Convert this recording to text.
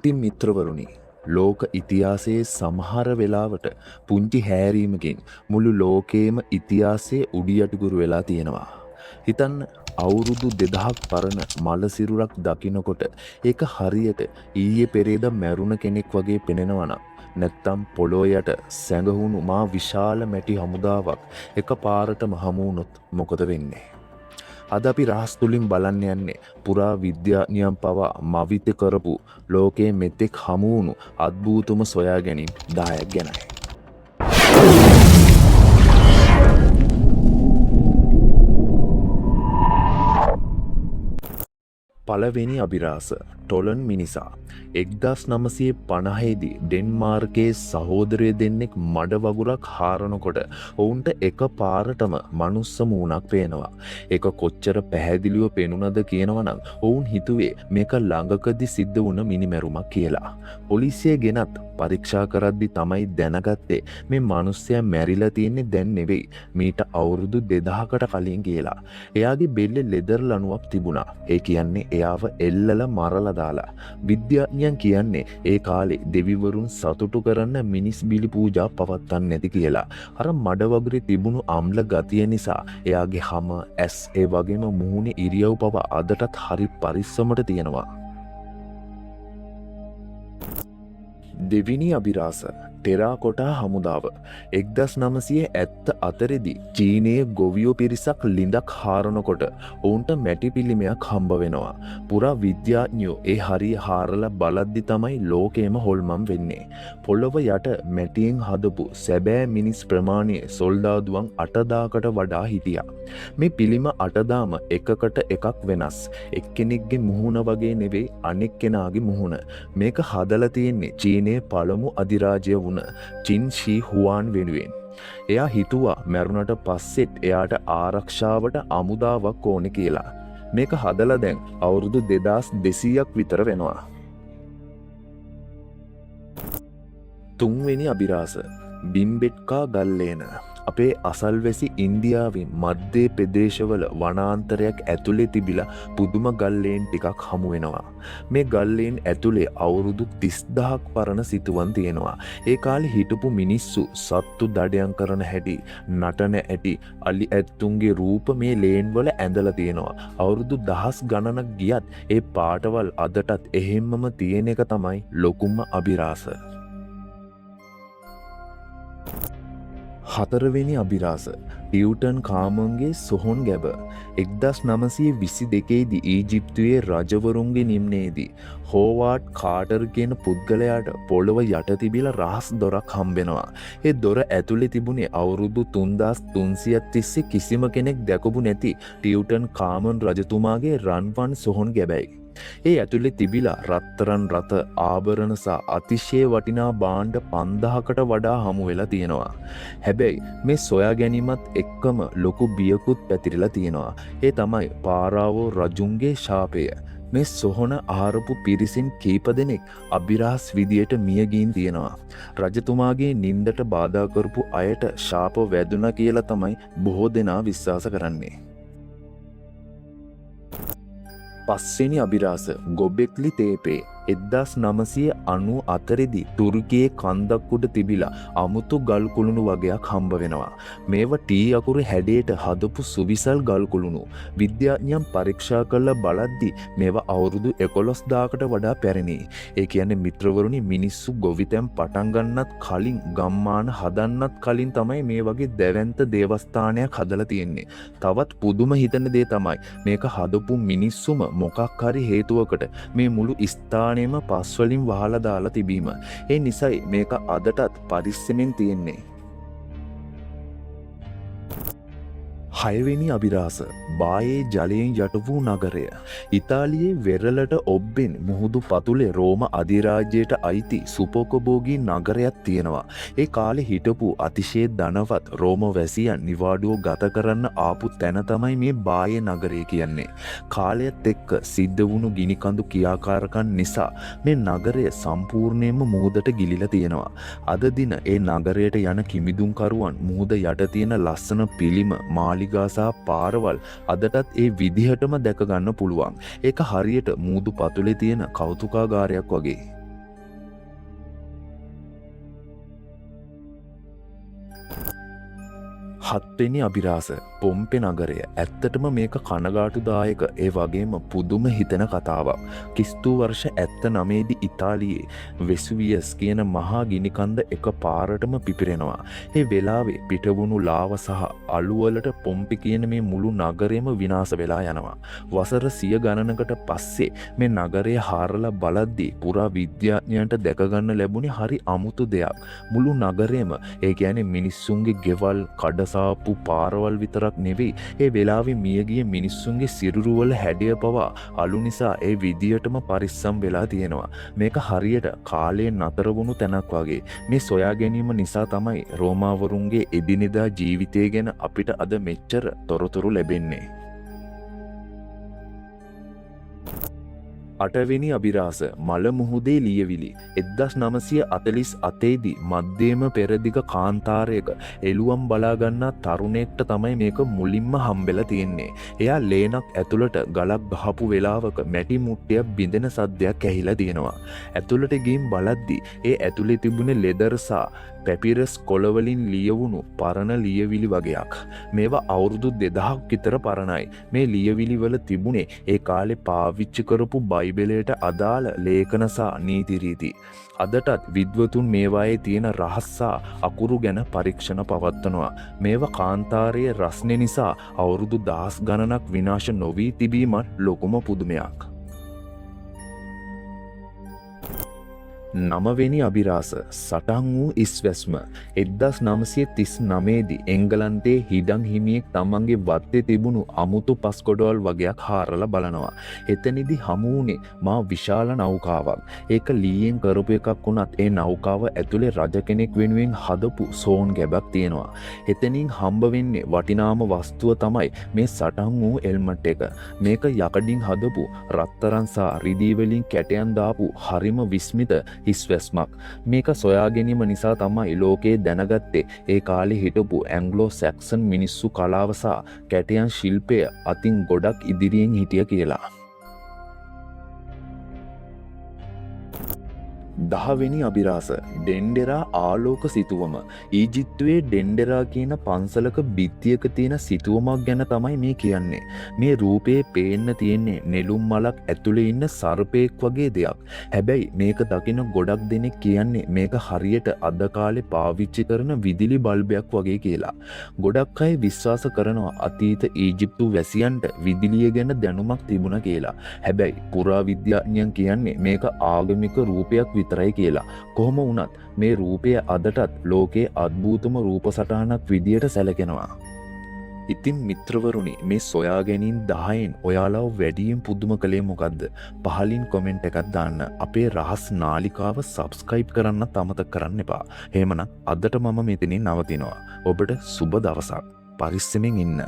ඉතින් මිත්‍රවරුනි, ලෝක ඉතිහාසයේ සමහර වෙලාවට පුංචි හැරීමකින් මුළු ලෝකයේම ඉතිහාසයේ උඩියටිකුරු වෙලා තියෙනවා. හිතන්න, අවුරුදු 2000ක් පරණ මල සිරුරක් දකිනකොට ඒක හරියට ඊයේ පෙරේද මැරුණ කෙනෙක් වගේ පෙනෙනවා නම්, නැත්තම් පොළොව යට සැඟවුණු මා විශාල මැටි හමුදාවක් එකපාරටම හමු වුණොත් මොකද වෙන්නේ? අද අපි රහස් තුලින් බලන්න යන්නේ පුරා විද්‍යාඥයන් පවා මවිත කරපු ලෝකයේ මෙතෙක් හමු වුණු අద్භූතම සොයා ගැනීම් 10ක් ගැනයි. පළවෙනි අභිරහස ටොලන් මිනිසා 1950 දී ඩෙන්මාර්කයේ සහෝදරය දෙන්නෙක් මඩ වගුරක් හාරනකොට ඔවුන්ට එක පාරටම මනුස්ස මූණක් පේනවා. ඒක කොච්චර පැහැදිලිව පෙනුනද කියනවා නම් ඔවුන් හිතුවේ මේක ළඟකදී සිද්ධ වුණ මිනිමැරුමක් කියලා. පොලිසිය ගෙනත් පරීක්ෂා කරද්දි තමයි දැනගත්තේ මේ මිනිස්සයා මැරිලා තියෙන්නේ දැන් නෙවෙයි, මීට අවුරුදු 2000කට කලින් කියලා. එයාගේ බෙල්ලේ ලෙදර් ලණුවක් තිබුණා. ඒ කියන්නේ එයාව එල්ලලා මරලා දාලා. විද්‍යාඥයන් කියන්නේ ඒ කාලේ දෙවිවරුන් සතුටු කරන්න මිනිස් බිලි පූජා පවත්වන්නේ නැති කියලා. අර මඩ වගුරේ තිබුණු අම්ල ගතිය නිසා එයාගේ හම, ඇස්, ඒ වගේම මුහුණේ ඉරියව් පව අදටත් හරි පරිස්සමට තියෙනවා. දෙවිනි අභිරහස ටෙරාකොටා හමුදාව 1974 දී චීනයේ ගොවියෝ පිරිසක් ලිඳක් හාරනකොට ඔවුන්ට මැටි පිළිමයක් හම්බ වෙනවා. පුරා විද්‍යාඥයෝ ඒ හරිය හාරලා බලද්දි තමයි ලෝකෙම හොල්මන් වෙන්නේ. පොළොව යට මැටියෙන් හදපු සැබෑ මිනිස් ප්‍රමාණය සොල්දාදුවන් 8000කට වඩා හිටියා. මේ පිළිම 8000ම එකකට එකක් වෙනස්. එක්කෙනෙක්ගේ මුහුණ වගේ නෙවෙයි අනෙක් කෙනාගේ මුහුණ. මේක හදලා තියෙන්නේ චීනයේ පළමු අධිරාජ්‍ය වුණ චින් ෂී හුවාන් වෙනුවෙන්. එයා හිතුවා මැරුණට පස්සෙත් එයාට ආරක්ෂාවට අමුදාවක් ඕනේ කියලා. මේක හදලා දැන් අවුරුදු 2200ක් විතර වෙනවා. තුන්වෙනි අභිරහස බිම්බෙට්කා ගල්ලේන. අපේ අසල්වැසි ඉන්දියාවේ මධ්‍ය ප්‍රදේශවල වනාන්තරයක් ඇතුලේ තිබිලා පුදුම ගල්ලේන් ටිකක් හමු වෙනවා. මේ ගල්ලේන් ඇතුලේ අවුරුදු 30000ක් පරණ සිතුවම් තියෙනවා. ඒ කාලේ හිටපු මිනිස්සු සත්තු දඩයම් කරන හැටි, නටන ඇටි, අලි ඇත්තුන්ගේ රූප මේ ලේන් වල ඇඳලා තියෙනවා. අවුරුදු දහස් ගණනක් ගියත් ඒ පාටවල් අදටත් එහෙම්මම තියෙන එක තමයි ලොකුම අභිරහස. හතරවෙනි අභිරහස ටියුටන් කාමන්ගේ සොහොන් ගැබ 1922 දී ඊජිප්තුවේ රජවරුන්ගේ නිම්නයේදී හෝවාඩ් කාටර් කියන පුද්ගලයාට පොළොව යට තිබිලා රහස් දොරක් හම්බෙනවා. ඒ දොර ඇතුලේ තිබුණේ අවුරුදු 3300ක් තිස්සේ කිසිම කෙනෙක් දැකපු නැති ටියුටන් කාමන් රජතුමාගේ රන්වන් සොහොන් ගැබයි. ඒ ඇතුලේ තිබිලා රත්තරන් රත, ආභරණ සහ අතිශය වටිනා භාණ්ඩ 5000කට වඩා හමු වෙලා තියෙනවා. හැබැයි මේ සොයා ගැනීමත් එක්කම ලොකු බියකුත් පැතිරිලා තියෙනවා. ඒ තමයි පාරාවෝ රජුන්ගේ ශාපය. මේ සොහොන ආරපු පිරිසින් කීප දෙනෙක් අභිරහස් විදියට මිය ගින් තියෙනවා. රජතුමාගේ නින්දට බාධා කරපු අයට ශාප වැදුනා කියලා තමයි බොහෝ දෙනා විශ්වාස කරන්නේ. පස්වෙනි අභිරහස ගොබෙක්ලි තේපේ 1994 දී තුර්කියේ කන්දක් උඩ තිබිලා අමුතු ගල් කුළුණු වගේක් හම්බ වෙනවා. මේවා ටී අකුරු හැඩයට හදපු සුවිසල් ගල් කුළුණු. විද්‍යාඥයන් පරීක්ෂා කරලා බලද්දි මේවා අවුරුදු 11000කට වඩා පැරණි. ඒ කියන්නේ මිත්‍රවරුනි, මිනිස්සු ගොවිතැන් පටන් ගන්නත් කලින්, ගම්මාන හදන්නත් කලින් තමයි මේ වගේ දැවැන්ත දේවස්ථානයක් හදලා තියෙන්නේ. තවත් පුදුම හිතන දේ තමයි මේක හදපු මිනිස්සුම මොකක් හරි හේතුවකට මේ මුළු ස්ථානයම පස්වලින් වහලා දාලා තිබීම. ඒ නිසයි මේක අදටත් පරිස්සමෙන් තියෙන්නේ. හයවෙනි අභිරහස බායේ ජලයෙන් යට වූ නගරය. ඉතාලියේ වෙරළට ඔබ්බෙන් මුහුදු පතුලේ රෝම අධිරාජ්‍යයට අයිති සුපෝකබෝගී නගරයක් තියෙනවා. ඒ කාලේ හිටපු අතිශය ධනවත් රෝම වැසියන් නිවාඩුව ගත කරන්න ආපු තැන තමයි මේ බායේ නගරය කියන්නේ. කාලයත් එක්ක සිද්ධ වුණු ගිනිකඳු ක්‍රියාකාරකම් නිසා මේ නගරය සම්පූර්ණයෙන්ම මුහුදට ගිලිලා තියෙනවා. අද දින ඒ නගරයට යන කිමිදුම්කරුවන් මුහුද යට තියෙන ලස්සන පිළිම, මාලිගා සහ පාරවල් අදටත් ඒ විදිහටම දැක ගන්න පුළුවන්. ඒක හරියට මූදු පතුලේ තියෙන කෞතුකාගාරයක් වගේ. හත්වෙනි අභිරහස පොම්පෙ නගරය. ඇත්තටම මේක කනගාටුදායක ඒ වගේම පුදුම හිතෙන කතාවක්. කිස්තු වර්ෂ 79 ඉතාලියේ වෙසුවියස් කියන මහා ගිනිකන්ද එක පාරටම පිපිරෙනවා. ඒ වෙලාවේ පිටවුණු ලාව සහ අලුවලට පොම්පෙ කියන මේ මුළු නගරයම විනාශ වෙලා යනවා. වසර 100 ගණනකට පස්සේ මේ නගරය හාරලා බලද්දී පුරා විද්‍යාඥයන්ට දැකගන්න ලැබුණේ හරි අමුතු දෙයක්. මුළු නගරයම ඒ කියන්නේ මිනිස්සුන්ගේ ගෙවල් කඩසාප්පු පාරවල් විතරක් නෙවෙයි ඒ වෙලාවේ මියගිය මිනිස්සුන්ගේ සිරුරුවල හැඩය පවා අලු නිසා ඒ විදියටම පරිස්සම් වෙලා තියෙනවා. මේක හරියට කාලේ නතර වුණු තැනක් වගේ. මේ සොයා ගැනීම නිසා තමයි රෝමාවරුන්ගේ එදිනෙදා ජීවිතය ගැන අපිට අද මෙච්චර තොරතුරු ලැබෙන්නේ. අටවෙනි අභිරහස මල මුහුදේ ලියවිලි. 1948 දී මධ්‍යම පෙරදිග කාන්තාරයක එළුවම් බලාගන්නා තරුණයෙක්ට තමයි මේක මුලින්ම හම්බෙලා තියෙන්නේ. එයා ලේනක් ඇතුළට ගලක් ගහපු වෙලාවක මැටි මුට්ටියක් බිඳෙන සද්දයක් ඇහිලා තියෙනවා. ඇතුළට ගිහින් බලද්දි ඒ ඇතුලේ තිබුණේ ලෙදර් සහ පැපිරස් කොළවලින් ලියවුණු පරණ ලියවිලි වගේක්. මේවා අවුරුදු 2000ක් විතර පරණයි. මේ ලියවිලි වල තිබුණේ ඒ කාලේ පාවිච්චි කරපු බයිබලයට අදාළ ලේඛන සහ නීති රීති. අදටත් විද්වතුන් මේවායේ තියෙන රහස් සහ අකුරු ගැන පරීක්ෂණ පවත්වනවා. මේවා කාන්තාරයේ රස්නේ නිසා අවුරුදු 10 ගණනක් විනාශ නොවී තිබීමත් ලොකුම පුදුමයක්. නවවෙනි අභිරහස සටන් වූ ඉස්වැස්ම. 1939 දී එංගලන්තයේ හිඩන් හිමියෙක් තමන්ගේ වත්තේ තිබුණු අමුතු පස්කොඩවල් වගේක් හාරලා බලනවා. එතනදී හමු වුණේ මා විශාල නෞකාවක්. ඒක ලීයෙන් කරපු එකක් වුණත් ඒ නෞකාව ඇතුලේ රජ කෙනෙක් වෙනුවෙන් හදපු සෝන් ගැබක් තියෙනවා. එතනින් හම්බ වෙන්නේ වටිනාම වස්තුව තමයි මේ සටන් වූ එල්මට් එක. මේක යකඩින් හදපු රත්තරන් සහ රිදී වලින් කැටයන් දාපු හරිම විස්මිත හිස්වැස්මක්. මේක සොයා ගැනීම නිසා තමයි ලෝකයේ දැනගත්තේ ඒ කාලේ හිටපු ඇන්ග්ලෝ සැක්සන් මිනිස්සු කලාව සහ කැටයන් ශිල්පය අතින් ගොඩක් ඉදිරියෙන් හිටිය කියලා. 10වෙනි අභිරහස ඩෙන්ඩෙරා ආලෝක සිතුවම. ඊජිප්තුවේ ඩෙන්ඩෙරා කියන පන්සලක බිත්තියක තියෙන සිතුවමක් ගැන තමයි මේ කියන්නේ. මේ රූපේ පේන්න තියෙන්නේ නෙළුම් මලක් ඇතුලේ ඉන්න සර්පෙක් වගේ දෙයක්. හැබැයි මේක දකින ගොඩක් දෙනෙක් කියන්නේ මේක හරියට අද කාලේ පාවිච්චි කරන විදුලි බල්බයක් වගේ කියලා. ගොඩක් අය විශ්වාස කරනවා අතීත ඊජිප්තු වැසියන්ට විදුලිය ගැන දැනුමක් තිබුණා කියලා. හැබැයි පුරාවිද්‍යාඥයන් කියන්නේ මේක ආගමික රූපයක් විතරයි කියලා. කොහොම වුණත් මේ රූපය අදටත් ලෝකයේ අద్භූතම රූප සටහනක් විදියට සැලකෙනවා. ඉතින් මිත්‍රවරුනි, මේ සොයා ගැනීම 10න් ඔයාලව වැඩියෙන් පුදුම කළේ මොකද්ද? පහලින් කමෙන්ට් එකක් දාන්න. අපේ රහස් නාලිකාව සබ්ස්ක්‍රයිබ් කරන්නත් අමතක කරන්න එපා. එහෙමනම් අදට මම මෙතනින් නවතිනවා. ඔබට සුබ දවසක්. පරිස්සමෙන් ඉන්න.